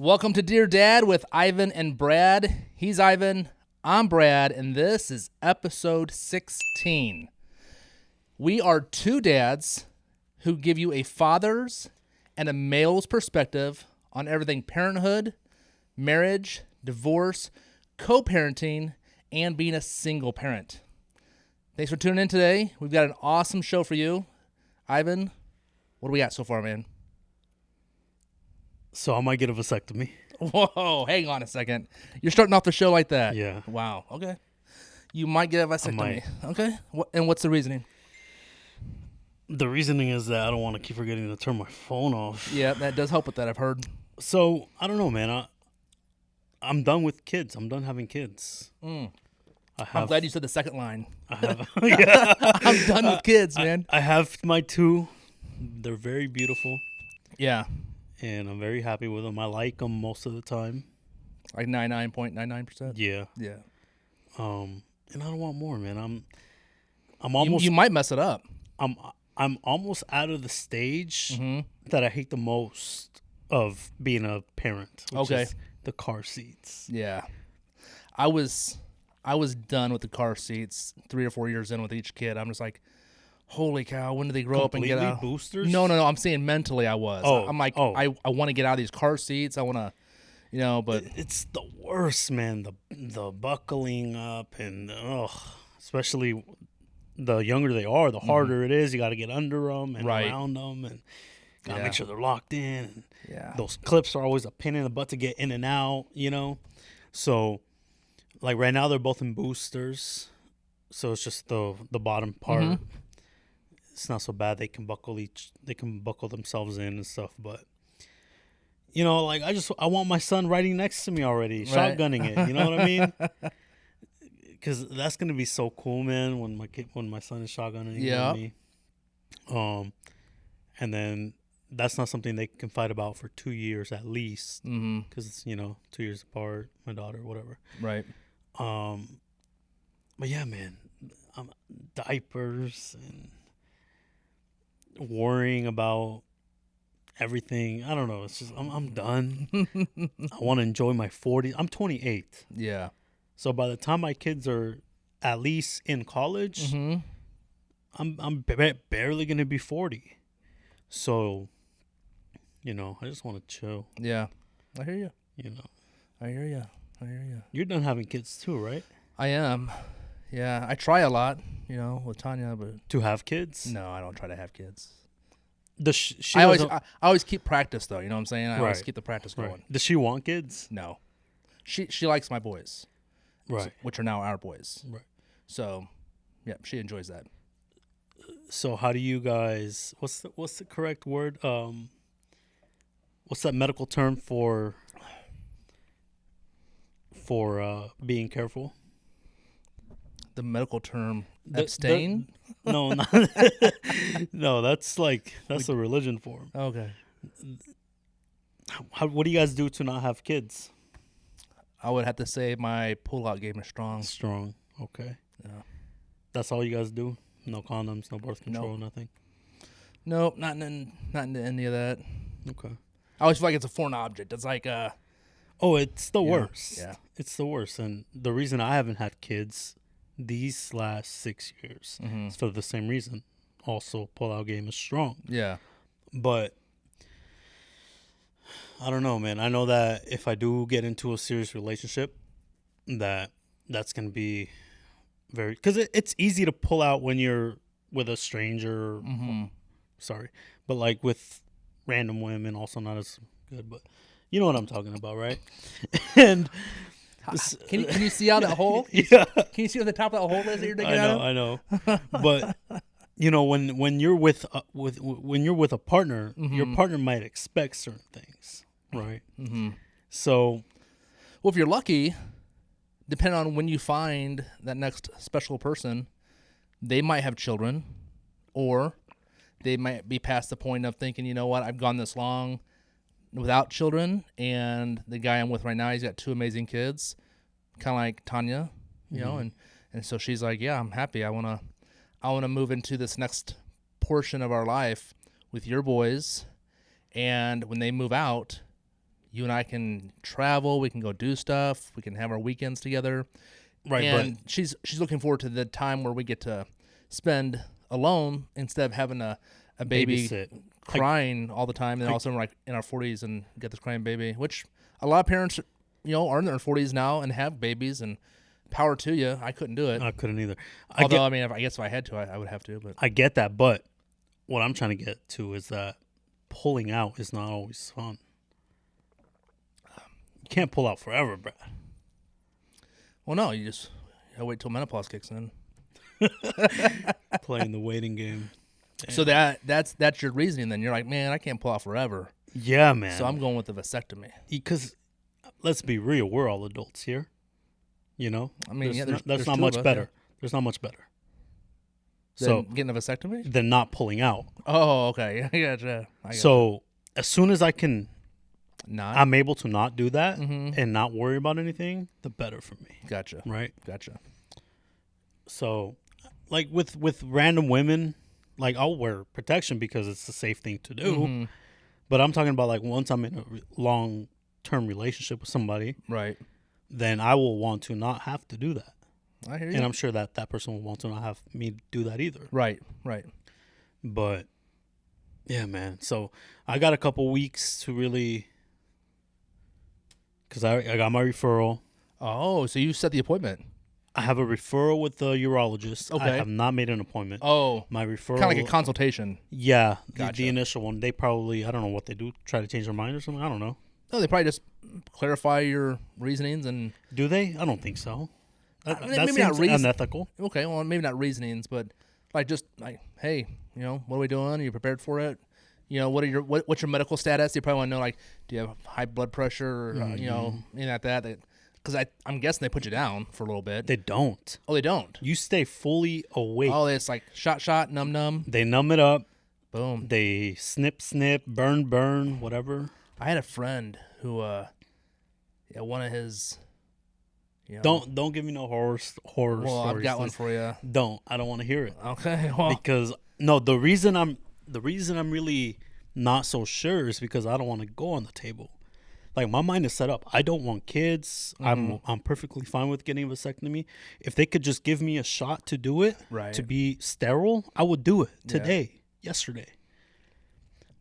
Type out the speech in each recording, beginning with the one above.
Welcome to Dear Dad with Ivan and Brad. He's Ivan, I'm Brad, and this is episode 16. We are two dads who give you a father's and a male's perspective on everything parenthood, marriage, divorce, co-parenting, and being a single parent. Thanks for tuning in today. We've got an awesome show for you. Ivan, what do we got so far, man? So I might get a vasectomy. Whoa, hang on a second. You're starting off the show like that? Yeah. Wow, okay. You might get a vasectomy. Okay. And what's the reasoning? The reasoning is that I don't want to keep forgetting to turn my phone off. Yeah, that does help with that, I've heard. So, I don't know, man. I'm done with kids. I'm done having kids. I'm glad you said the second line. I have. Yeah. I'm done with kids, man. I have my two. They're very beautiful. Yeah. And I'm very happy with them. I like them most of the time. Like 99.99%? Yeah. Yeah. And I don't want more, man. I'm almost. You might mess it up. I'm almost out of the stage that I hate the most of being a parent. Which is the car seats. Yeah. I was done with the car seats 3 or 4 years in with each kid. I'm just like, holy cow, when do they grow up and get out? Boosters? No. I'm saying mentally I was. I'm like, I want to get out of these car seats. I want to, but. It's the worst, man. The buckling up and, especially the younger they are, the harder it is. You got to get under them and around them and got to make sure they're locked in. Yeah. Those clips are always a pain in the butt to get in and out, So, like right now they're both in boosters. So it's just the bottom part. It's not so bad. They can buckle themselves in and stuff, but like I want my son riding next to me already, shotgunning it. You know what I mean? Because that's gonna be so cool, man. When my son is shotgunning me. And then that's not something they can fight about for 2 years at least, because 2 years apart, my daughter, whatever. Right. But yeah, man, diapers and worrying about everything. I don't know. It's just I'm done. I want to enjoy my 40s. I'm 28. Yeah. So by the time my kids are at least in college, I'm barely gonna be 40. So, I just want to chill. Yeah, I hear you. I hear you. You're done having kids too, right? I am. Yeah, I try a lot, with Tanya, but to have kids. No, I don't try to have kids. I always keep practice though. You know what I'm saying? I always keep the practice going. Right. Does she want kids? No, she likes my boys, right? Which are now our boys. Right. So, yeah, she enjoys that. So how do you guys? What's the correct word? What's that medical term for being careful? The medical term abstain? No, no, that's a religion form. Okay. What do you guys do to not have kids? I would have to say my pull-out game is strong. Strong. Okay. Yeah. That's all you guys do? No condoms, no birth control, nothing? Nope, not into any of that. Okay. I always feel like it's a foreign object. It's like it's the worst. Yeah. It's the worst. And the reason I haven't had kids these last 6 years is for the same reason. Also, pull-out game is strong. Yeah. But I don't know, man. I know that if I do get into a serious relationship, that's going to be very... Because it's easy to pull out when you're with a stranger. Sorry. But like with random women, also not as good. But you know what I'm talking about, right? And... Can you see out that hole? Yeah. Can you see what the top of that hole is that you're digging out of? I know. But when you're with a partner, your partner might expect certain things, right? So, well, if you're lucky, depending on when you find that next special person, they might have children, or they might be past the point of thinking, you know what, I've gone this long without children, and the guy I'm with right now, he's got 2 amazing kids, kind of like Tanya, and so she's like, yeah, I'm happy. I want to move into this next portion of our life with your boys, and when they move out, you and I can travel. We can go do stuff. We can have our weekends together. Right, and she's looking forward to the time where we get to spend alone instead of having a baby babysit. crying all the time. And all of a sudden we're like in our 40s and get this crying baby, which a lot of parents, are in their 40s now and have babies, and power to you. I couldn't do it. I couldn't either. I mean, I guess if I had to, I would have to. But I get that, but what I'm trying to get to is that pulling out is not always fun. You can't pull out forever, Brad. Well, no, you just gotta wait till menopause kicks in. Playing the waiting game. Damn. So that's your reasoning. Then you're like, man, I can't pull out forever. Yeah, man. So I'm going with the vasectomy. Because let's be real, we're all adults here. I mean, there's not two much of us, better. yeah. There's not much better. So getting a vasectomy? Than not pulling out. Oh, okay. I gotcha. So as soon as I'm able to not do that Mm-hmm. and not worry about anything, the better for me. Gotcha. Right? Gotcha. So, like with random women, like I'll wear protection because it's the safe thing to do. Mm-hmm. But I'm talking about like once I'm in a long-term relationship with somebody, Right. then I will want to not have to do that. I hear you. And I'm sure that person will want to not have me do that either. Right. But yeah, man. So I got a couple weeks to really, because I got my referral. Oh, so you set the appointment? I have a referral with the urologist. Okay. I have not made an appointment. Oh, My referral, kind of like a consultation. yeah, Gotcha. the initial one. They probably, I don't know what they do, try to change their mind or something. I don't know. No, they probably just clarify your reasonings and. Do they? I don't think so. That maybe seems not unethical. Okay, well, maybe not reasonings, but like just like, hey, what are we doing? Are you prepared for it? What's your medical status? You probably want to know, like, do you have high blood pressure or, anything like that? Because I'm guessing they put you down for a little bit. They don't. Oh, they don't? You stay fully awake. Oh, it's like shot, numb. They numb it up. Boom. They snip, burn, whatever. I had a friend who, one of his, Don't give me no horror stories. Well, I've got one for you. Don't. I don't want to hear it. Okay, well. Because no, the reason I'm really not so sure is because I don't want to go on the table. Like, my mind is set up. I don't want kids. Mm-hmm. I'm perfectly fine with getting a vasectomy. If they could just give me a shot to do it, Right. to be sterile, I would do it today, yesterday.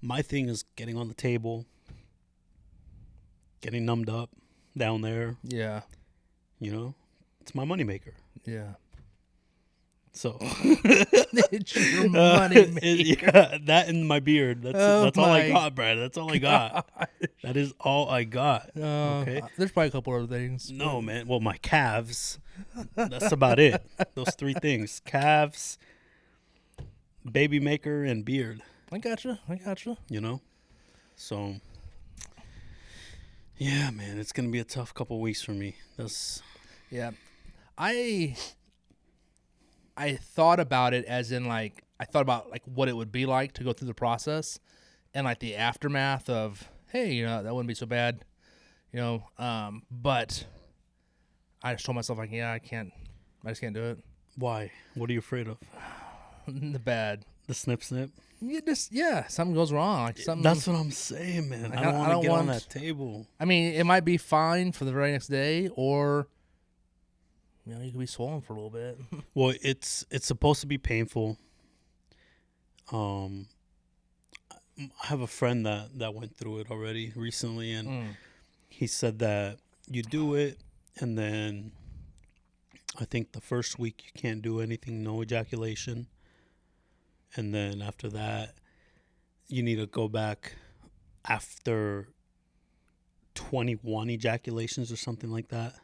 My thing is getting on the table, getting numbed up down there. Yeah. It's my moneymaker. Yeah. So It's your money maker. yeah, that and my beard. That's all I my got, Brad. That's all I got. That is all I got. Okay. There's probably a couple other things. No, man. Well, my calves. That's about it. Those three things: calves, baby maker, and beard. I gotcha. So yeah, man, it's gonna be a tough couple weeks for me. Yeah. I thought about it as in, like, I thought about, like, what it would be like to go through the process and, like, the aftermath of, hey, that wouldn't be so bad, but I just told myself, like, yeah, I just can't do it. Why? What are you afraid of? The bad. The snip. Something goes wrong. Like, something. That's what I'm saying, man. Like, I don't want to get on want- that table. I mean, it might be fine for the very next day, or you could be swollen for a little bit. Well, it's supposed to be painful. I have a friend that went through it already recently, and he said that you do it, and then I think the first week you can't do anything, no ejaculation, and then after that you need to go back after 21 ejaculations or something like that.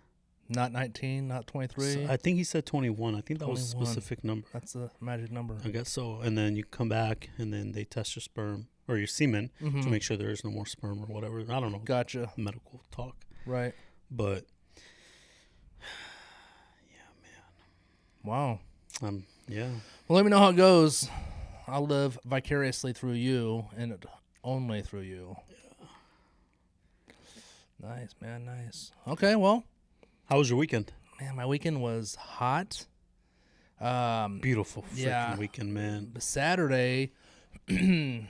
Not 19, not 23. So I think he said 21. I think that was a 21. specific number. That's the magic number. I guess so. And then you come back, and then they test your sperm or your semen to make sure there is no more sperm or whatever. I don't know. Gotcha. Medical talk. Right. But Wow. yeah. Well, let me know how it goes. I'll live vicariously through you and only through you. Yeah. Nice, man. Nice. Okay, well. How was your weekend? Man, my weekend was hot. Beautiful freaking weekend, man. Saturday, I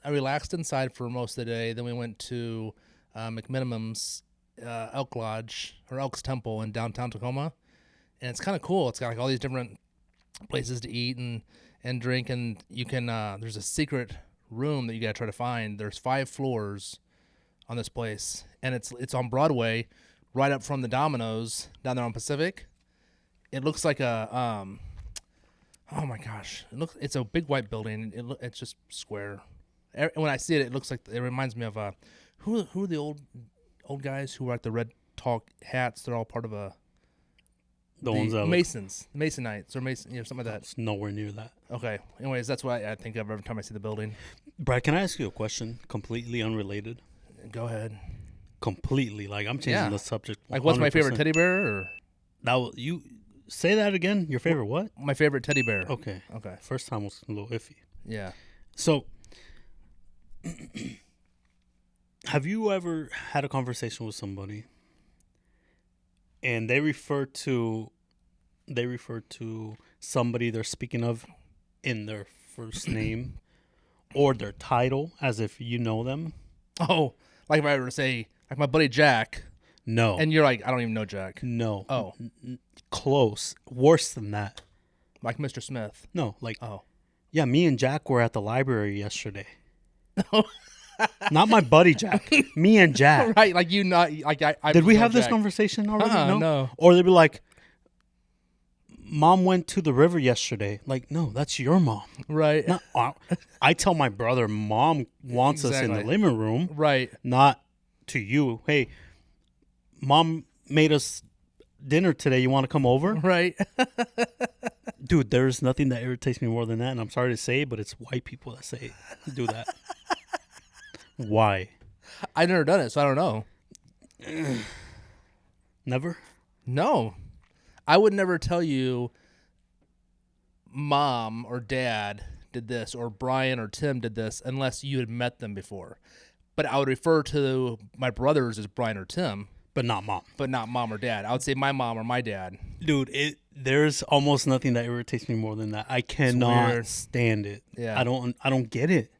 relaxed inside for most of the day. Then we went to McMinimum's Elk Lodge or Elk's Temple in downtown Tacoma, and it's kind of cool. It's got like all these different places to eat and drink, and you can there's a secret room that you gotta try to find. There's 5 floors on this place, and it's on Broadway, right up from the Domino's down there on Pacific. It looks like a oh my gosh, it's a big white building. It's just square. When I see it, it looks like it reminds me of who are the old guys who wear like the red tall hats? They're all part of The ones that Masons, the Masonites, or something like that. It's nowhere near that. Okay. Anyways, that's what I think of every time I see the building. Brad, can I ask you a question? Completely unrelated. Go ahead. Completely, like I'm changing the subject. 100%. Like, what's my favorite teddy bear? Or You say that again. Your favorite what? my favorite teddy bear. Okay. Okay. First time was a little iffy. Yeah. So, have you ever had a conversation with somebody and they refer to somebody they're speaking of in their first name or their title as if you know them? Oh, like if I were to say, like my buddy Jack. No. And you're like, I don't even know Jack. No. Oh. Close. Worse than that. Like Mr. Smith. No, like, oh. Yeah, me and Jack were at the library yesterday. Not my buddy Jack. Me and Jack. Right, like you not like I Did we have Jack. this conversation already? No. Or they'd be like, Mom went to the river yesterday. Like, no, that's your mom. Right. Not, I tell my brother, Mom wants us in the living room. Right. Not to you. Hey, Mom made us dinner today. You want to come over? Right. Dude, there's nothing that irritates me more than that. And I'm sorry to say, but it's white people that do that. Why? I've never done it, so I don't know. Never? No. I would never tell you Mom or Dad did this or Brian or Tim did this unless you had met them before. But I would refer to my brothers as Brian or Tim. But not Mom. But not Mom or Dad. I would say my mom or my dad. Dude, there's almost nothing that irritates me more than that. I cannot stand it. Yeah. I don't get it.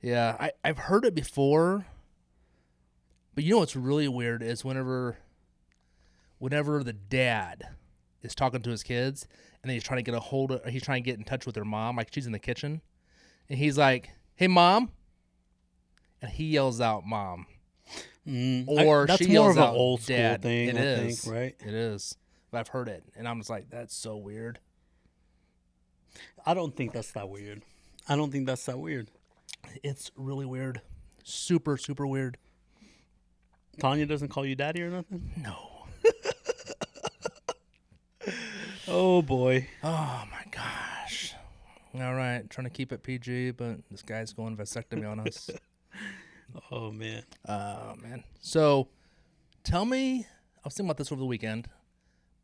Yeah, I've heard it before. But you know what's really weird is whenever the dad is talking to his kids and then he's trying to get in touch with their mom, like she's in the kitchen, and he's like, "Hey, Mom," and he yells out, "Mom." Or that's she more yells of out, an old school Dad. thing, It I is. think, right? It is. But I've heard it, and I'm just like, that's so weird. I don't think that's that weird. It's really weird. Super, super weird. Tanya doesn't call you daddy or nothing? No. Oh, boy. Oh, my gosh. All right. Trying to keep it PG, but this guy's going vasectomy on us. Oh, man. Man. So, tell me, I was thinking about this over the weekend,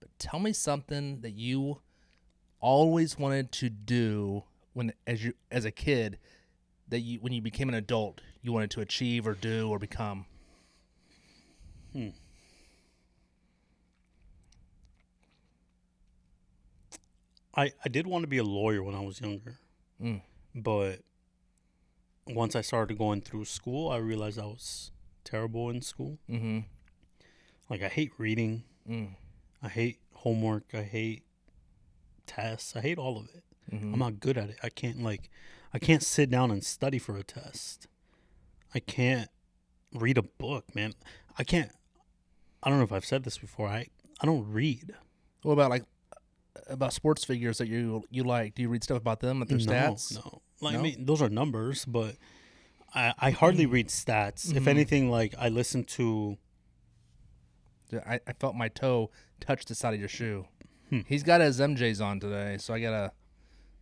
but tell me something that you always wanted to do as a kid that when you became an adult, you wanted to achieve or do or become. I did want to be a lawyer when I was younger, but once I started going through school, I realized I was terrible in school. Mm-hmm. Like, I hate reading. I hate homework. I hate tests. I hate all of it. Mm-hmm. I'm not good at it. I can't sit down and study for a test. I can't read a book, man. I don't know if I've said this before. I don't read. What about sports figures that you like? Do you read stuff about them, at their stats? No. Like, I mean, those are numbers, but I hardly read stats. Mm-hmm. If anything, like, I listen to... I felt my toe touch the side of your shoe. He's got his MJs on today, so I gotta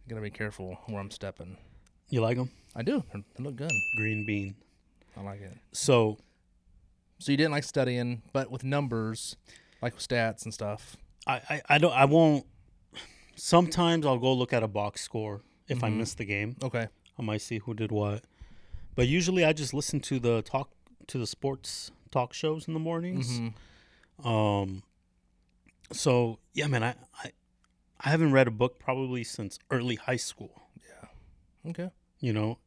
be careful where I'm stepping. You like them? I do. They look good. Green bean. I like it. So you didn't like studying, but with numbers, like stats and stuff. I won't. Sometimes I'll go look at a box score if I miss the game. Okay. I might see who did what. But usually I just listen to the sports talk shows in the mornings. So yeah, man, I haven't read a book probably since early high school. Yeah. Okay. You know,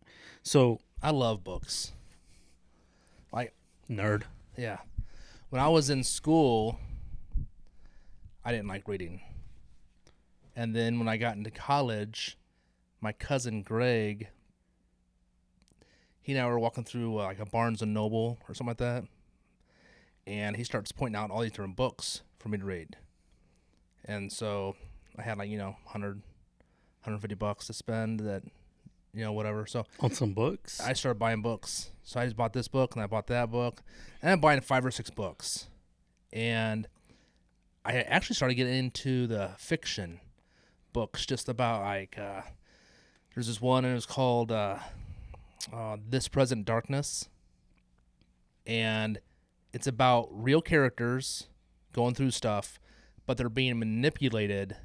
so I love books. Like nerd. Yeah. When I was in school, I didn't like reading. And then when I got into college, my cousin Greg, he and I were walking through like a Barnes and Noble or something like that. And he starts pointing out all these different books for me to read. And so I had like, 100, $150 to spend that, whatever. So On some books? I started buying books. So I just bought this book and I bought that book. And I'm buying 5 or 6 books. And I actually started getting into the fiction books, just about like, there's this one and it was called This Present Darkness. And it's about real characters going through stuff, but they're being manipulated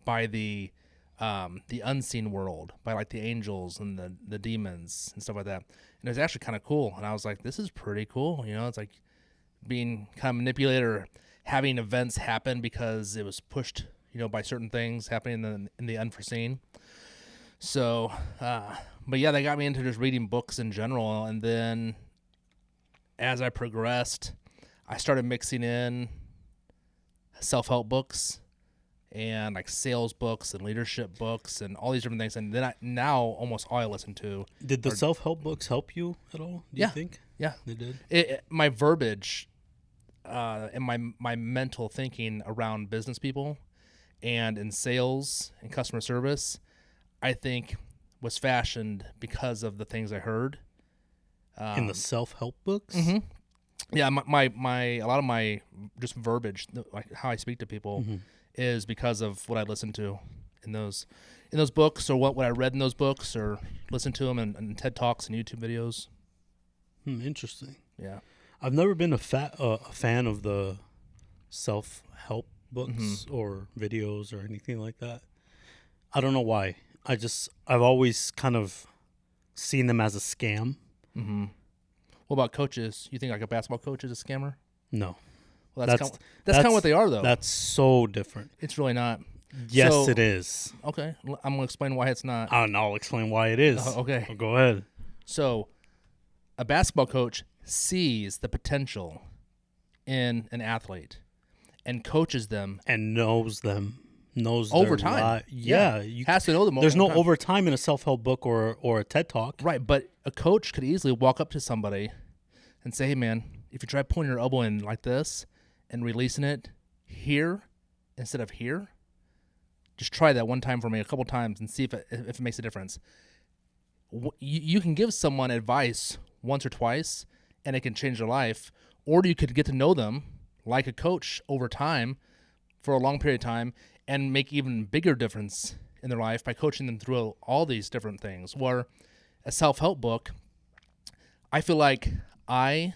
by the unseen world, by like the angels and the demons and stuff like that. And it was actually kind of cool. And I was like, this is pretty cool. It's like being kind of manipulated or having events happen because it was pushed, by certain things happening in the unforeseen. So, but yeah, they got me into just reading books in general. And then as I progressed, I started mixing in self-help books and like sales books and leadership books and all these different things. And then now almost all I listen to. Did the self-help books help you at all? Do you think? Yeah, they did. My verbiage and my mental thinking around business people and in sales and customer service, I think was fashioned because of the things I heard. In the self-help books? Mm-hmm. Yeah, my a lot of my just verbiage, like how I speak to people, is because of what I listened to in those books, or what I read in those books, or listened to them in TED Talks and YouTube videos. Interesting. Yeah, I've never been a fan of the self-help books or videos or anything like that. I don't know why. I've always kind of seen them as a scam. Mm-hmm. What about coaches? You think like a basketball coach is a scammer? No. Well, that's kind of what they are, though. That's so different. It's really not. Yes, it is. Okay, I'm going to explain why it's not. I'll explain why it is. Okay. Well, go ahead. So, a basketball coach sees the potential in an athlete and coaches them. And knows them. Knows over time. Yeah. You has to know them. There's no overtime in a self-help book or a TED Talk. Right, but a coach could easily walk up to somebody and say, hey, man, if you try pointing your elbow in like this and releasing it here instead of here, just try that one time for me, a couple times, and see if it makes a difference. You can give someone advice once or twice, and it can change their life, or you could get to know them like a coach over time for a long period of time and make even bigger difference in their life by coaching them through all these different things. Where a self-help book, I feel like I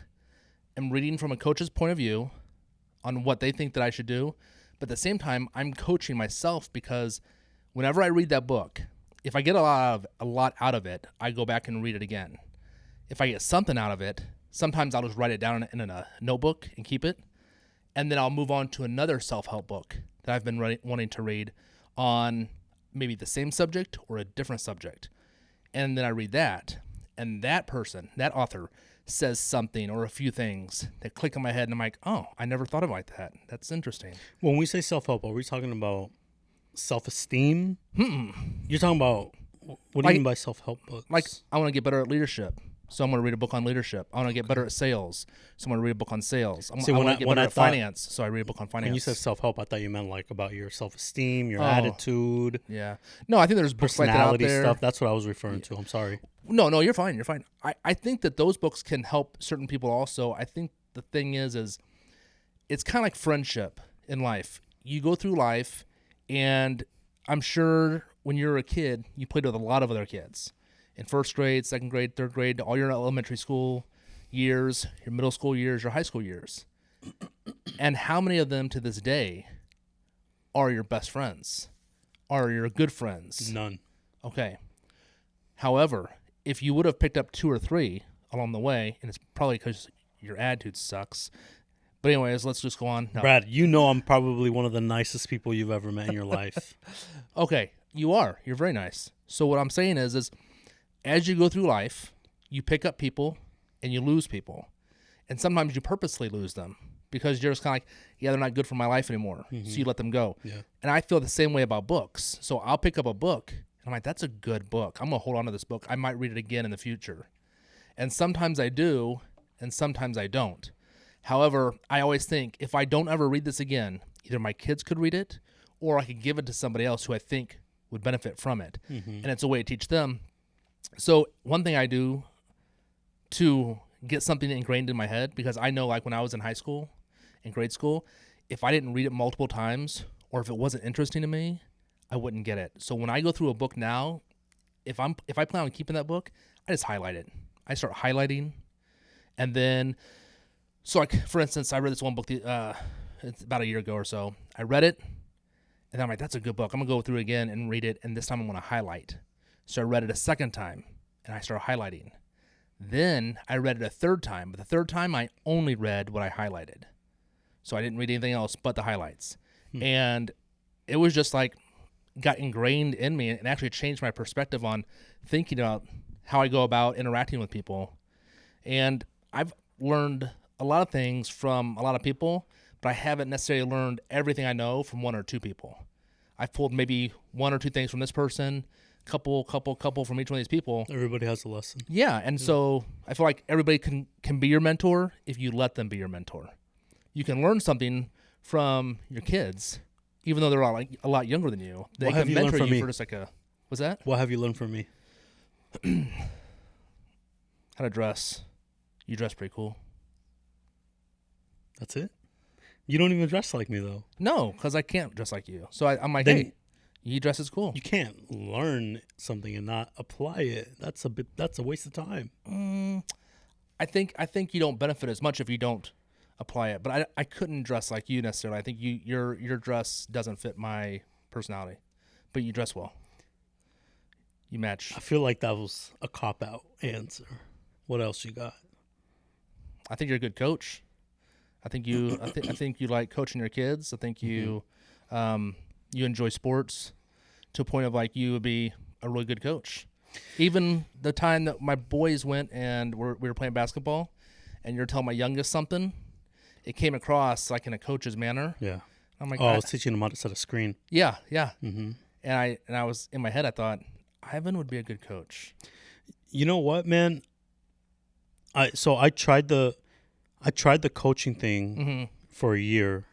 am reading from a coach's point of view on what they think that I should do, but at the same time, I'm coaching myself because whenever I read that book, if I get a lot out of it, I go back and read it again. If I get something out of it, sometimes I'll just write it down in a notebook and keep it, and then I'll move on to another self-help book that I've been wanting to read on maybe the same subject or a different subject. And then I read that, and that person, that author, says something or a few things that click in my head, and I'm like, oh, I never thought of it like that. That's interesting. When we say self-help, are we talking about self-esteem? You're talking about, what do you mean by self-help books? Like, I want to get better at leadership, so I'm going to read a book on leadership. I want to get better at sales, so I'm going to read a book on sales. I want to get better at finance, so I read a book on finance. When you said self-help, I thought you meant like about your self-esteem, your attitude. Yeah. No, I think there's books like that out there. Stuff. That's what I was referring to. I'm sorry. No, you're fine. You're fine. I think that those books can help certain people also. I think the thing is it's kind of like friendship in life. You go through life, and I'm sure when you're a kid, you played with a lot of other kids. In first grade, second grade, third grade, all your elementary school years, your middle school years, your high school years. And how many of them to this day are your best friends? Are your good friends? None. Okay. However, if you would have picked up 2 or 3 along the way, and it's probably because your attitude sucks. But anyways, let's just go on. No. Brad, you know I'm probably one of the nicest people you've ever met in your life. Okay, you are. You're very nice. So what I'm saying is as you go through life, you pick up people and you lose people. And sometimes you purposely lose them because you're just kind of like, yeah, they're not good for my life anymore. So you let them go. Yeah. And I feel the same way about books. So I'll pick up a book and I'm like, that's a good book. I'm going to hold on to this book. I might read it again in the future. And sometimes I do, and sometimes I don't. However, I always think if I don't ever read this again, either my kids could read it or I could give it to somebody else who I think would benefit from it. And it's a way to teach them. So one thing I do to get something ingrained in my head, because I know like when I was in high school, in grade school, if I didn't read it multiple times or if it wasn't interesting to me, I wouldn't get it. So when I go through a book now, if I plan on keeping that book, I just highlight it. I start highlighting, and then, so like for instance, I read this one book. It's about a year ago or so. I read it, and I'm like, that's a good book. I'm gonna go through it again and read it, and this time I'm gonna highlight. So I read it a second time, and I started highlighting. Then I read it a third time, but the third time I only read what I highlighted. So I didn't read anything else but the highlights. And it was just like got ingrained in me and actually changed my perspective on thinking about how I go about interacting with people. And I've learned a lot of things from a lot of people, but I haven't necessarily learned everything I know from one or two people. I've pulled maybe one or two things from this person, couple from each one of these people. Everybody has a lesson. Yeah, and so I feel like everybody can be your mentor if you let them be your mentor. You can learn something from your kids, even though they're a lot younger than you. They What have can you learned mentor from you me? for just like a, what's that? What have you learned from me? How to dress. You dress pretty cool. That's it? You don't even dress like me, though. No, because I can't dress like you. So I'm like, Then- hey, you dress is cool. You can't learn something and not apply it. That's a waste of time. I think you don't benefit as much if you don't apply it. But I couldn't dress like you necessarily. I think your dress doesn't fit my personality, but you dress well. You match. I feel like that was a cop-out answer. What else you got? I think you're a good coach. I think you I think you like coaching your kids. I think you you enjoy sports to a point of like you would be a really good coach. Even the time that my boys went and we were playing basketball, and you're telling my youngest something, it came across like in a coach's manner. Yeah. I'm like, I was teaching them how to set a screen. yeah. Mm-hmm. And I was in my head. I thought Ivan would be a good coach. You know what, man? I tried the coaching thing for a year.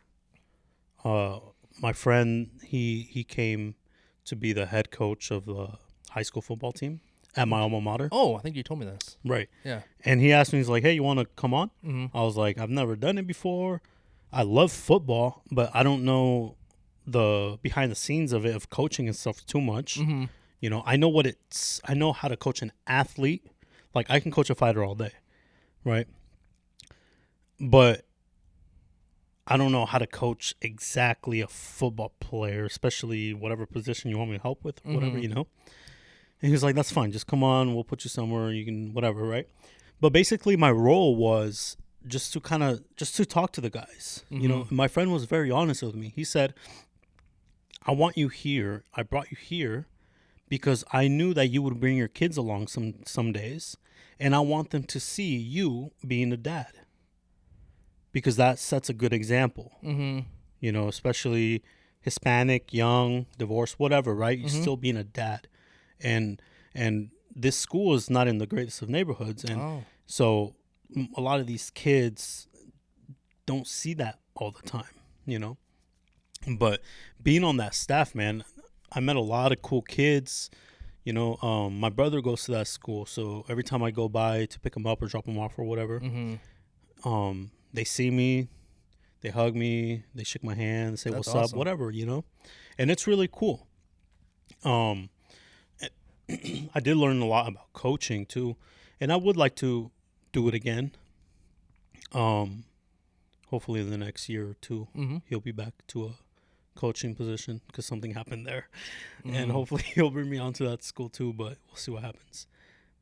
My friend he came to be the head coach of the high school football team at my alma mater. Oh, I think you told me this. Right. Yeah. And he asked me, he's like, "Hey, you want to come on?" Mm-hmm. I was like, "I've never done it before. I love football, but I don't know the behind the scenes of it, of coaching and stuff too much. Mm-hmm. You know, I know how to coach an athlete. Like I can coach a fighter all day, right? But I don't know how to coach exactly a football player, especially whatever position you want me to help with, or whatever, you know." And he was like, "That's fine. Just come on. We'll put you somewhere. You can whatever, right?" But basically, my role was just to talk to the guys. You know, my friend was very honest with me. He said, "I want you here. I brought you here because I knew that you would bring your kids along some days, and I want them to see you being a dad, because that sets a good example. You know, especially Hispanic, young, divorced, whatever, right? You're still being a dad, and this school is not in the greatest of neighborhoods, and so a lot of these kids don't see that all the time, you know. But being on that staff, man, I met a lot of cool kids. You know, my brother goes to that school, so every time I go by to pick him up or drop him off or whatever, they see me, they hug me, they shake my hand, they say, That's "What's awesome. up?" Whatever, you know. And it's really cool. I did learn a lot about coaching too, and I would like to do it again. Hopefully in the next year or two, he'll be back to a coaching position because something happened there, and hopefully he'll bring me onto that school too. But we'll see what happens.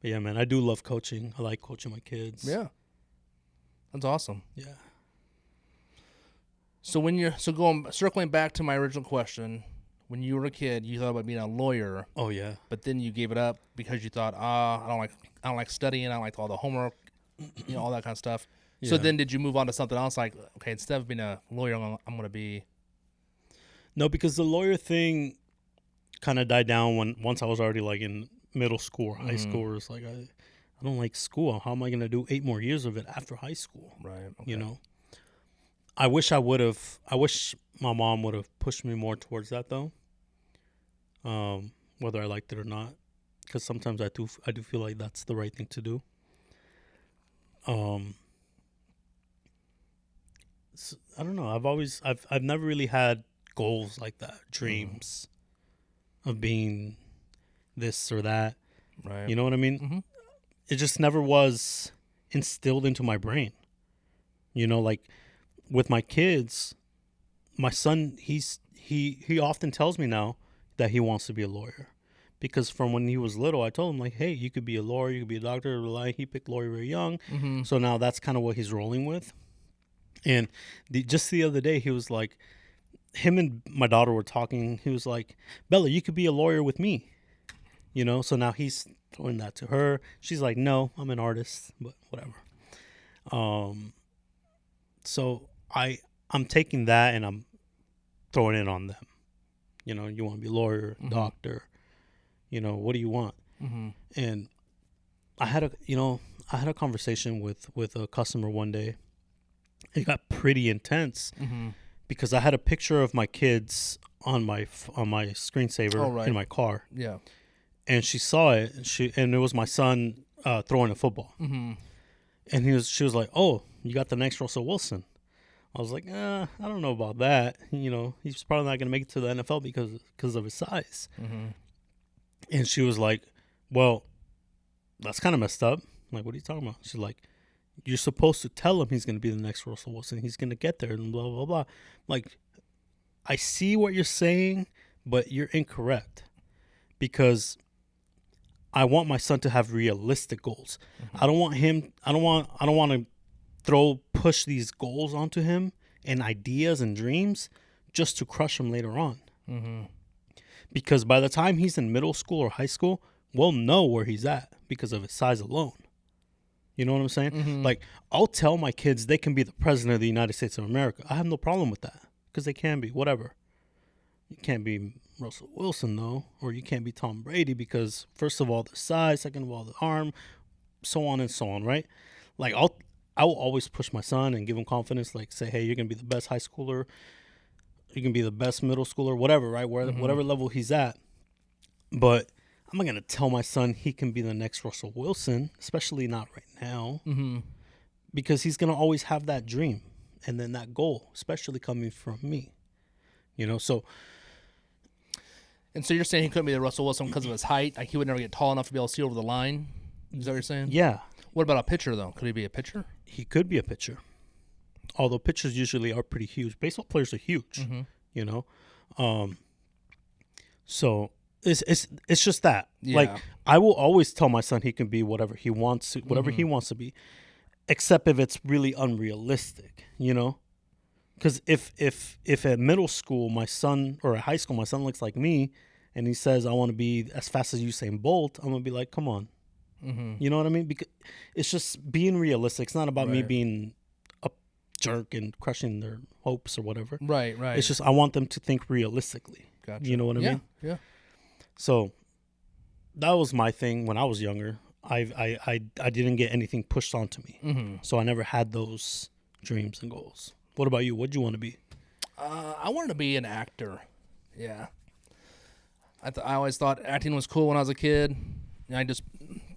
But yeah, man, I do love coaching. I like coaching my kids. Yeah. That's awesome. Yeah. So circling back to my original question, when you were a kid, you thought about being a lawyer, Oh yeah. but then you gave it up because you thought, I don't like studying, I don't like all the homework, you know, all that kind of stuff. So Yeah. then did you move on to something else? Like, okay, instead of being a lawyer, I'm going to be... No, because the lawyer thing kind of died down once I was already like in middle school or high school. It's like I don't like school. How am I going to do 8 more years of it after high school? Right. Okay. You know, I wish my mom would have pushed me more towards that though. Whether I liked it or not, because sometimes I do feel like that's the right thing to do. I don't know. I've never really had goals like that, dreams of being this or that. Right. You know what I mean? Mm-hmm. It just never was instilled into my brain. You know, like with my kids, my son, he often tells me now that he wants to be a lawyer. Because from when he was little, I told him, like, hey, you could be a lawyer, you could be a doctor. He picked lawyer very young. Mm-hmm. So now that's kind of what he's rolling with. And just the other day, he was like, him and my daughter were talking. He was like, Bella, you could be a lawyer with me. You know, so now he's throwing that to her. She's like, no, I'm an artist, but whatever. So I'm taking that and I'm throwing it on them. You know, you want to be a lawyer, doctor. You know, what do you want? Mm-hmm. And I had a conversation with a customer one day. It got pretty intense because I had a picture of my kids on my screensaver in my car. Yeah. And she saw it, and it was my son throwing a football. Mm-hmm. And she was like, "Oh, you got the next Russell Wilson." I was like, I don't know about that. You know, he's probably not going to make it to the NFL because of his size. Mm-hmm. And she was like, well, that's kind of messed up. I'm like, what are you talking about? She's like, you're supposed to tell him he's going to be the next Russell Wilson. He's going to get there and blah, blah, blah. Like, I see what you're saying, but you're incorrect. Because I want my son to have realistic goals. Mm-hmm. I don't want to push these goals onto him and ideas and dreams just to crush him later on. Mm-hmm. Because by the time he's in middle school or high school, we'll know where he's at because of his size alone. You know what I'm saying? Mm-hmm. Like, I'll tell my kids they can be the president of the United States of America. I have no problem with that because they can be, whatever. You can't be Russell Wilson, though, or you can't be Tom Brady because, first of all, the size, second of all, the arm, so on and so on, right? Like, I will always push my son and give him confidence, like, say, hey, you're going to be the best high schooler. You can be the best middle schooler, whatever, right? Whatever level he's at. But I'm not going to tell my son he can be the next Russell Wilson, especially not right now, because he's going to always have that dream and then that goal, especially coming from me, you know? So. And so you're saying he couldn't be the Russell Wilson because of his height? Like he would never get tall enough to be able to see over the line? Is that what you're saying? Yeah. What about a pitcher, though? Could he be a pitcher? He could be a pitcher. Although pitchers usually are pretty huge. Baseball players are huge, you know? So it's just that. Yeah. Like, I will always tell my son he can be whatever he wants to be, except if it's really unrealistic, you know? Because if at middle school, my son, or at high school, my son looks like me, and he says, I want to be as fast as Usain Bolt, I'm going to be like, come on. You know what I mean? Because it's just being realistic. It's not about me being a jerk and crushing their hopes or whatever. Right. It's just I want them to think realistically. Gotcha. You know what I mean? Yeah. So that was my thing when I was younger. I didn't get anything pushed onto me. So I never had those dreams and goals. What about you? What'd you want to be? I wanted to be an actor. Yeah. I always thought acting was cool when I was a kid. I just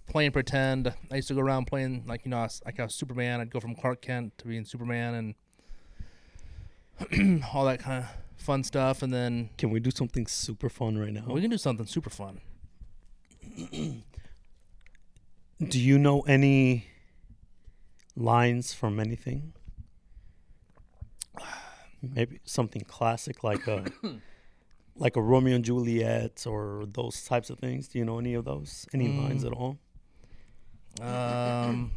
playing pretend. I used to go around playing like I was Superman. I'd go from Clark Kent to being Superman and all that kind of fun stuff. And then Can we do something super fun right now? we can do something super fun. Do you know any lines from anything? Maybe something classic like a like a Romeo and Juliet or those types of things. Do you know any of those? Any lines at all? I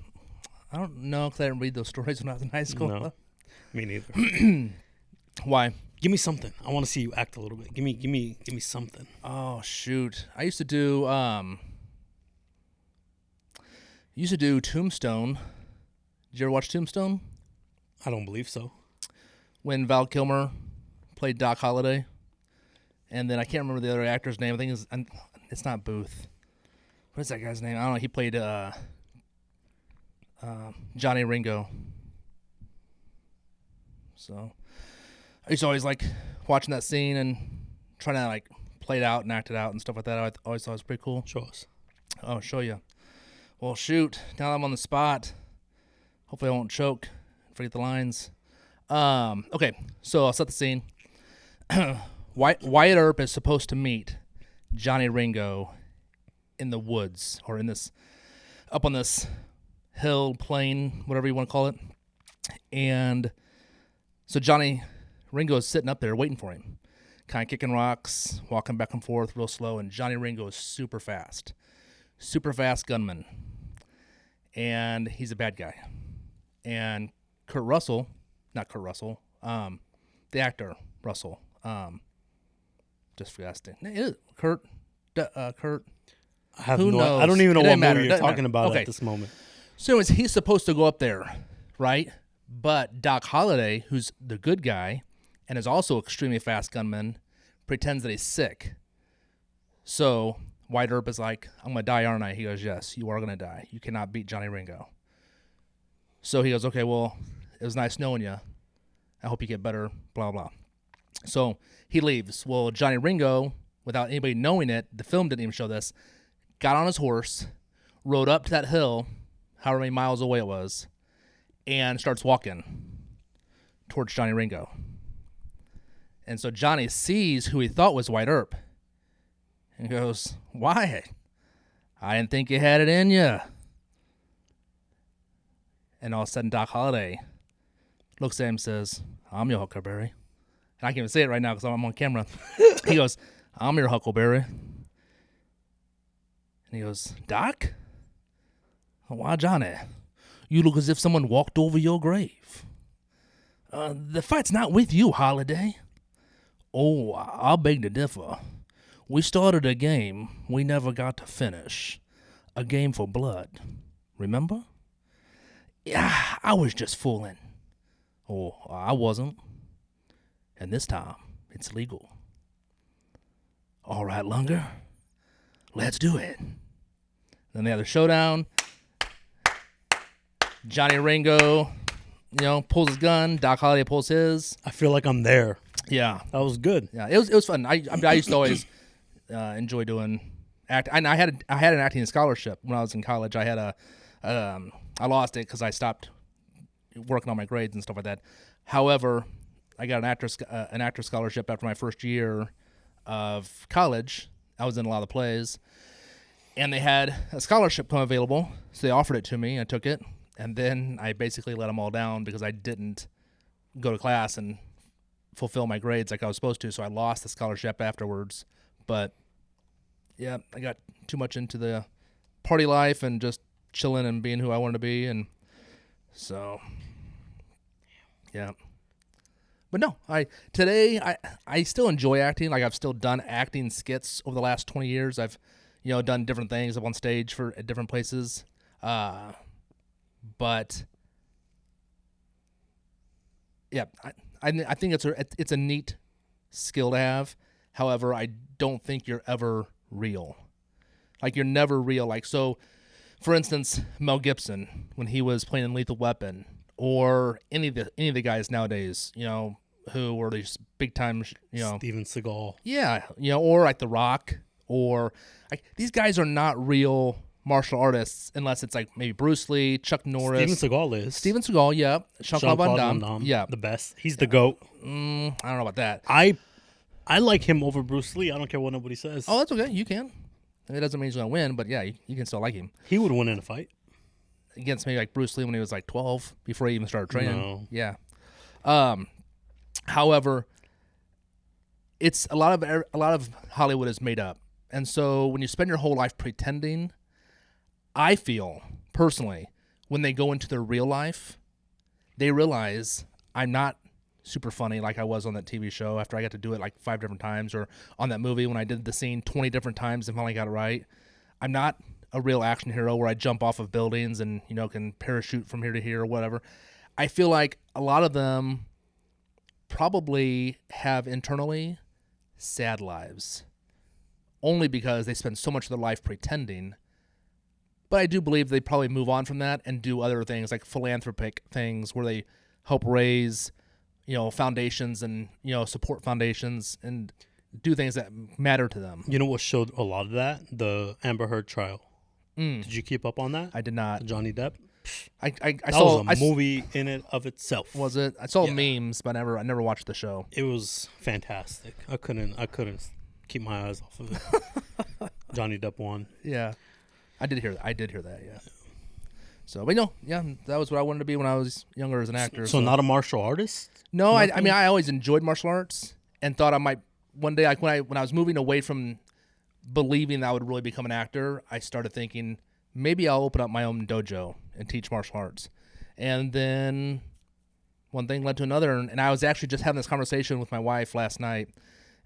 don't know because I didn't read those stories when I was in high school. No, me neither. Why? Give me something. I want to see you act a little bit. Give me something. Oh shoot! I used to do Tombstone. Did you ever watch Tombstone? I don't believe so. When Val Kilmer played Doc Holliday, and then I can't remember the other actor's name. I think it's not Booth. What is that guy's name? I don't know. He played Johnny Ringo. So I used to always like watching that scene and trying to like play it out and act it out and stuff like that. I always thought it was pretty cool. Show us. Oh, show you. Well, shoot. Now that I'm on the spot. Hopefully I won't choke. Forget the lines. Okay, so I'll set the scene. Wyatt Earp is supposed to meet Johnny Ringo in the woods or up on this hill, plain, whatever you want to call it. And so Johnny Ringo is sitting up there waiting for him, kind of kicking rocks, walking back and forth real slow. And Johnny Ringo is super fast gunman. And he's a bad guy. And the actor Russell, just forgot his name. Kurt. I have Who knows? I don't even know It what doesn't matter. movie It you're doesn't talking matter. about Okay. at this moment. So anyways, he's supposed to go up there, right? But Doc Holliday, who's the good guy and is also extremely fast gunman, pretends that he's sick. So Wyatt Earp is like, I'm going to die, aren't I? He goes, yes, you are going to die. You cannot beat Johnny Ringo. So he goes, okay, well, it was nice knowing you. I hope you get better, blah, blah. So he leaves. Well, Johnny Ringo, without anybody knowing it, the film didn't even show this, got on his horse, rode up to that hill, however many miles away it was, and starts walking towards Johnny Ringo. And so Johnny sees who he thought was Wyatt Earp and goes, Wyatt, I didn't think you had it in you. And all of a sudden, Doc Holliday looks at him and says, I'm your Huckleberry. And I can't even say it right now because I'm on camera. He goes, I'm your Huckleberry. And he goes, Doc? Why, Johnny? You look as if someone walked over your grave. The fight's not with you, Holliday. Oh, I'll beg to differ. We started a game we never got to finish. A game for blood. Remember? Yeah, I was just fooling. Oh, I wasn't. And this time, it's legal. All right, Lunger. Let's do it. Then they have the showdown. Johnny Ringo, pulls his gun. Doc Holliday pulls his. I feel like I'm there. Yeah. That was good. Yeah, it was fun. I used to always enjoy doing act. And I had an acting scholarship when I was in college. I had I lost it because I stopped working on my grades and stuff like that. However, I got an actor scholarship after my first year of college. I was in a lot of the plays, and they had a scholarship come available, so they offered it to me. I took it, and then I basically let them all down because I didn't go to class and fulfill my grades like I was supposed to, so I lost the scholarship afterwards. But, yeah, I got too much into the party life and just chilling and being who I wanted to be, and so, yeah. But no, today I still enjoy acting. Like, I've still done acting skits over the last 20 years. I've, done different things up on stage at different places. But yeah, I think it's a neat skill to have. However, I don't think you're ever real. Like, you're never real. Like, so, for instance, Mel Gibson, when he was playing in Lethal Weapon, or any of the guys nowadays, who were these big time, Steven Seagal. Yeah, or like The Rock, or like, these guys are not real martial artists unless it's like maybe Bruce Lee, Chuck Norris. Steven Seagal, yeah. Jean-Claude Van Damme, yeah. The best. He's the GOAT. I don't know about that. I like him over Bruce Lee. I don't care what nobody says. Oh, that's okay. You can. It doesn't mean he's going to win, but yeah, you can still like him. He would win in a fight. Against maybe like Bruce Lee when he was like 12, before he even started training. No. Yeah. However, it's a lot of Hollywood is made up. And so when you spend your whole life pretending, I feel personally, when they go into their real life, they realize I'm not super funny like I was on that TV show after I got to do it like 5 different times, or on that movie when I did the scene 20 different times and finally got it right. I'm not a real action hero where I jump off of buildings and, can parachute from here to here or whatever. I feel like a lot of them probably have internally sad lives only because they spend so much of their life pretending. But I do believe they probably move on from that and do other things like philanthropic things where they help raise, foundations and, support foundations and do things that matter to them. You know what showed a lot of that? The Amber Heard trial. Did you keep up on that? I did not. Johnny Depp? I That saw was a movie in it of itself. Was it? I saw memes, but I never watched the show. It was fantastic. I couldn't keep my eyes off of it. Johnny Depp won. Yeah. I did hear that, yeah. So, but that was what I wanted to be when I was younger as an actor. So not a martial artist? No, I mean, I always enjoyed martial arts and thought I might one day, like when I was moving away from believing that I would really become an actor, I started thinking maybe I'll open up my own dojo and teach martial arts. And then one thing led to another, and I was actually just having this conversation with my wife last night,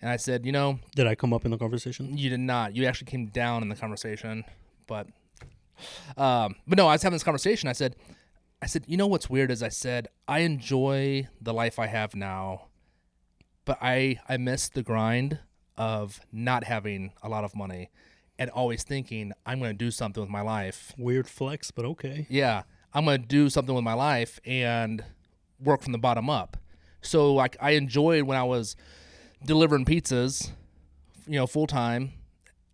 and I said, Did I come up in the conversation? You did not. You actually came down in the conversation, but no, I was having this conversation. I said, what's weird is I said, I enjoy the life I have now, but I miss the grind of not having a lot of money and always thinking I'm going to do something with my life. Weird flex, but okay. Yeah, I'm going to do something with my life and work from the bottom up. So like I enjoyed when I was delivering pizzas, full time,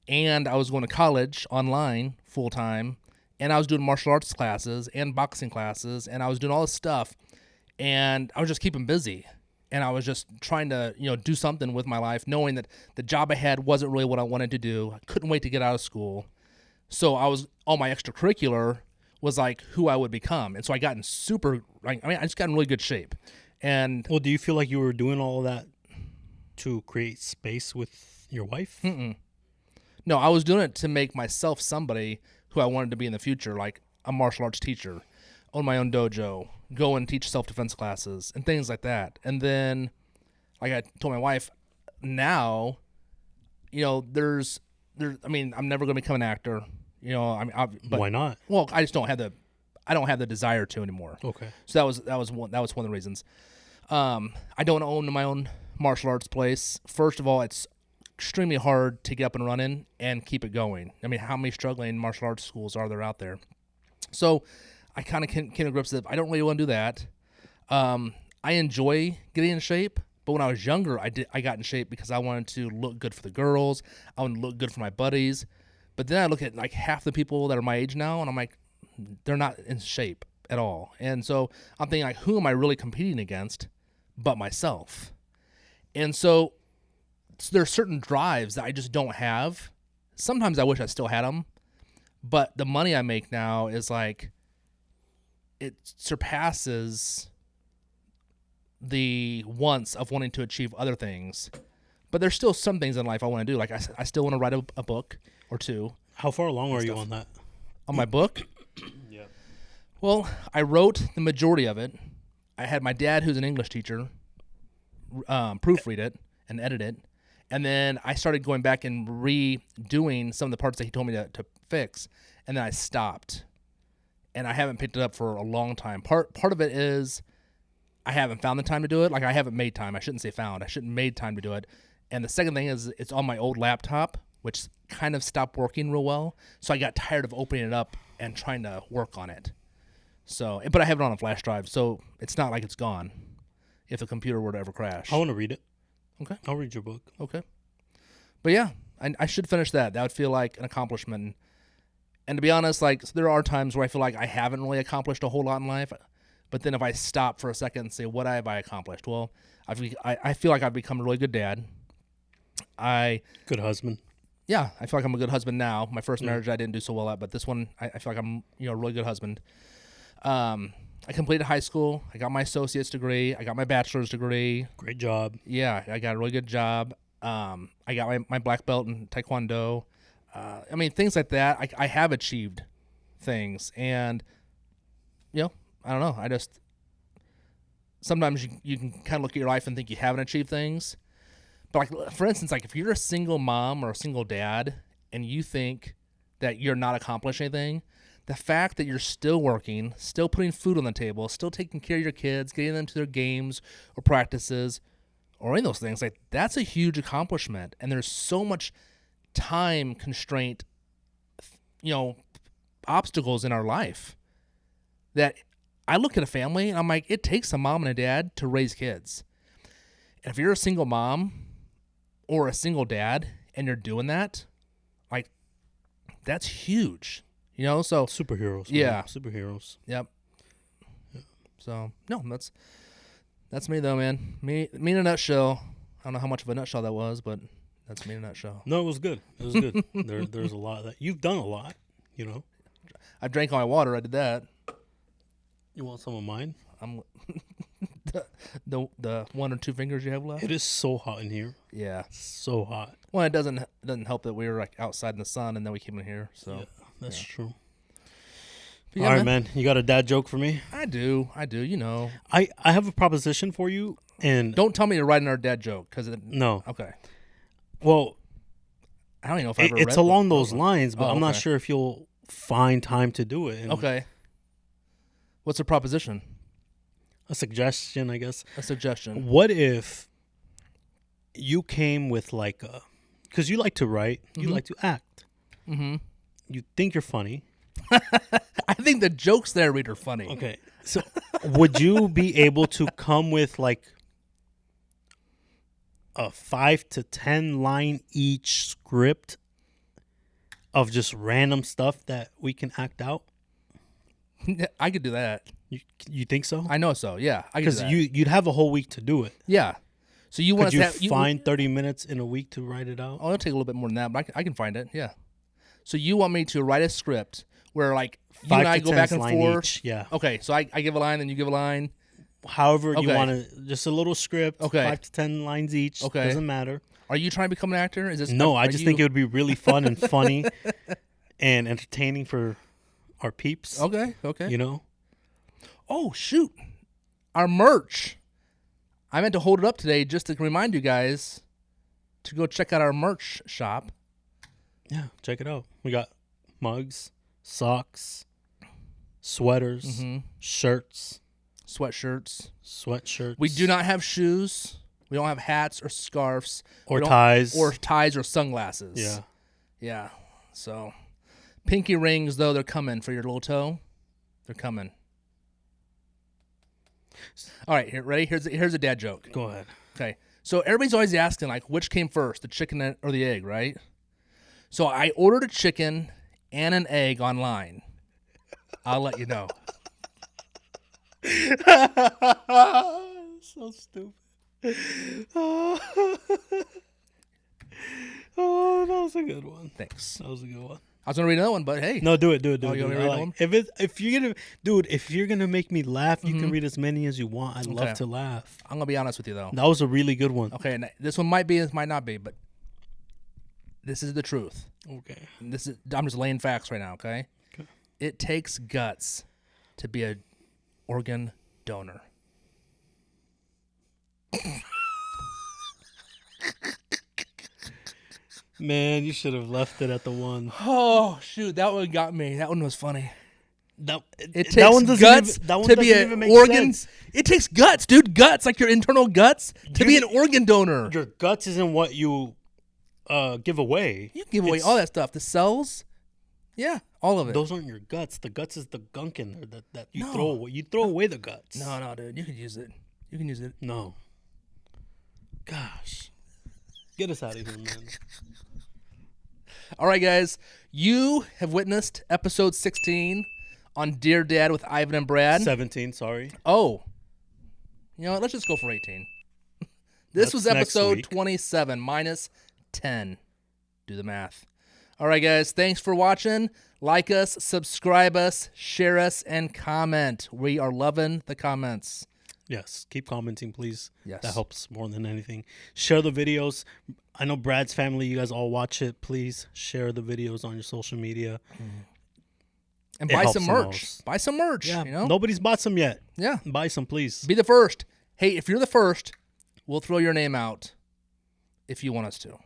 and I was going to college online full time, and I was doing martial arts classes and boxing classes, and I was doing all this stuff, and I was just keeping busy. And I was just trying to, do something with my life, knowing that the job I had wasn't really what I wanted to do. I couldn't wait to get out of school. So all my extracurricular was like who I would become. And so I got in I just got in really good shape. And well, do you feel like you were doing all of that to create space with your wife? No, I was doing it to make myself somebody who I wanted to be in the future, like a martial arts teacher, own my own dojo, go and teach self-defense classes and things like that. And then, like I told my wife, now, I'm never going to become an actor. But, why not? Well, I don't have the desire to anymore. Okay. So that was one of the reasons. I don't own my own martial arts place. First of all, it's extremely hard to get up and running and keep it going. I mean, how many struggling martial arts schools are there out there? So I kind of came to grips with I don't really want to do that. I enjoy getting in shape, but when I was younger, I got in shape because I wanted to look good for the girls. I wanted to look good for my buddies. But then I look at like half the people that are my age now, and I'm like, they're not in shape at all. And so I'm thinking like, who am I really competing against but myself? And so there's certain drives that I just don't have. Sometimes I wish I still had them, but the money I make now is like, it surpasses the wants of wanting to achieve other things. But there's still some things in life I want to do. Like I still want to write a book or two. How far along are you on that? On my book? Yeah. Well, I wrote the majority of it. I had my dad, who's an English teacher, proofread it and edit it. And then I started going back and redoing some of the parts that he told me to fix. And then I stopped. And I haven't picked it up for a long time. Part of it is I haven't found the time to do it. Like I haven't made time. I shouldn't say found. I shouldn't made time to do it. And the second thing is it's on my old laptop, which kind of stopped working real well. So I got tired of opening it up and trying to work on it. So, but I have it on a flash drive, so it's not like it's gone if the computer were to ever crash. I want to read it. Okay. I'll read your book. Okay. But yeah, I should finish that. That would feel like an accomplishment. And to be honest, like there are times where I feel like I haven't really accomplished a whole lot in life. But then if I stop for a second and say, what have I accomplished? Well, I feel like I've become a really good dad. Good husband. Yeah, I feel like I'm a good husband now. My first marriage I didn't do so well at, but this one I feel like I'm a really good husband. I completed high school. I got my associate's degree. I got my bachelor's degree. Great job. Yeah, I got a really good job. I got my black belt in Taekwondo. Things like that. I have achieved things, and I don't know. I just sometimes you can kind of look at your life and think you haven't achieved things. But like for instance, like if you're a single mom or a single dad and you think that you're not accomplishing anything. The fact that you're still working, still putting food on the table, still taking care of your kids, getting them to their games or practices or any of those things, like that's a huge accomplishment. And there's so much time constraint, obstacles in our life that I look at a family and I'm like, it takes a mom and a dad to raise kids. And if you're a single mom or a single dad and you're doing that, like that's huge. So superheroes. Yeah. Man. Superheroes. Yep. Yeah. So no, that's me though, man. Me in a nutshell. I don't know how much of a nutshell that was, but that's me in a nutshell. No, it was good. It was good. There's a lot that you've done a lot. I drank all my water. I did that. You want some of mine? I'm the 1 or 2 fingers you have left. It is so hot in here. Yeah, so hot. Well, it doesn't help that we were like outside in the sun and then we came in here. So yeah, that's true. Yeah, all right, man. You got a dad joke for me? I do. I have a proposition for you, and don't tell me you're writing our dad joke because no. Okay. Well, I don't even know if I ever it's read along those lines, but I'm not okay. sure if you'll find time to do it. Okay. What's the proposition? A suggestion, I guess. A suggestion. What if you came with like a, because you like to write, you like to act. Mm-hmm. You think you're funny. I think the jokes there, Reed, are funny. Okay. So would you be able to come with like a 5 to 10 line each script of just random stuff that we can act out? I could do that. You think so? I know so. Yeah, I could do because that. you'd have a whole week to do it. Yeah. So you want Could us you to find 30 minutes in a week to write it out? Oh, it'll take a little bit more than that, but I can find it. Yeah. So you want me to write a script where like you and I go back and forth? Each, yeah. Okay. So I give a line, then you give a line. However you Okay. want to, just a little script. Okay. 5 to 10 lines each. Okay. Doesn't matter. Are you trying to become an actor? Is this No, I are just you- think it would be really fun and funny and entertaining for our peeps. Okay. Oh shoot, our merch. I meant to hold it up today just to remind you guys to go check out our merch shop. Yeah, check it out. We got mugs, socks, sweaters, shirts, sweatshirts. We do not have shoes. We don't have hats or scarves or ties. or sunglasses. Yeah. Yeah. So, pinky rings though, they're coming for your little toe. They're coming. All right, ready? Here's a dad joke. Go ahead. Okay. So everybody's always asking like, which came first, the chicken or the egg, right? So I ordered a chicken and an egg online. I'll let you know. So stupid. Oh, that was a good one. Thanks. That was a good one. I was gonna read another one, but hey. No, do it. Oh, you want me to read one? If you're gonna make me laugh, you can read as many as you want. I love to laugh. I'm gonna be honest with you though. That was a really good one. Okay, and this one might be, this might not be, but this is the truth. Okay. I'm just laying facts right now. Okay. It takes guts to be a organ donor. Man, you should have left it at the one. Oh shoot, that one got me. That one was funny. It takes that one doesn't guts even, that one to doesn't be even an make organ. sense. It takes guts, dude. Guts, like your internal guts, to be an organ donor. Your guts isn't what you give away. You can give away all that stuff. The cells, yeah, all of it. Those aren't your guts. The guts is the gunk in there that you No. throw away. You throw away the guts. No, dude. You can use it. You can use it. No. Gosh. Get us out of here, man. All right, guys. You have witnessed episode 16 on Dear Dad with Ivan and Brad. 17, sorry. Oh. You know what? Let's just go for 18. This was That's next episode week. 27 minus 10. Do the math. All right, guys. Thanks for watching. Like us, subscribe us, share us, and comment. We are loving the comments. Yes. Keep commenting, please. Yes. That helps more than anything. Share the videos. I know Brad's family, you guys all watch it. Please share the videos on your social media. And It buy helps some the merch. most. Buy some merch. Yeah. You know? Nobody's bought some yet. Yeah. Buy some, please. Be the first. Hey, if you're the first, we'll throw your name out if you want us to.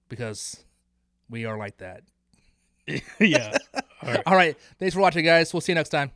Because We are like that. Yeah. All right. All right. Thanks for watching, guys. We'll see you next time.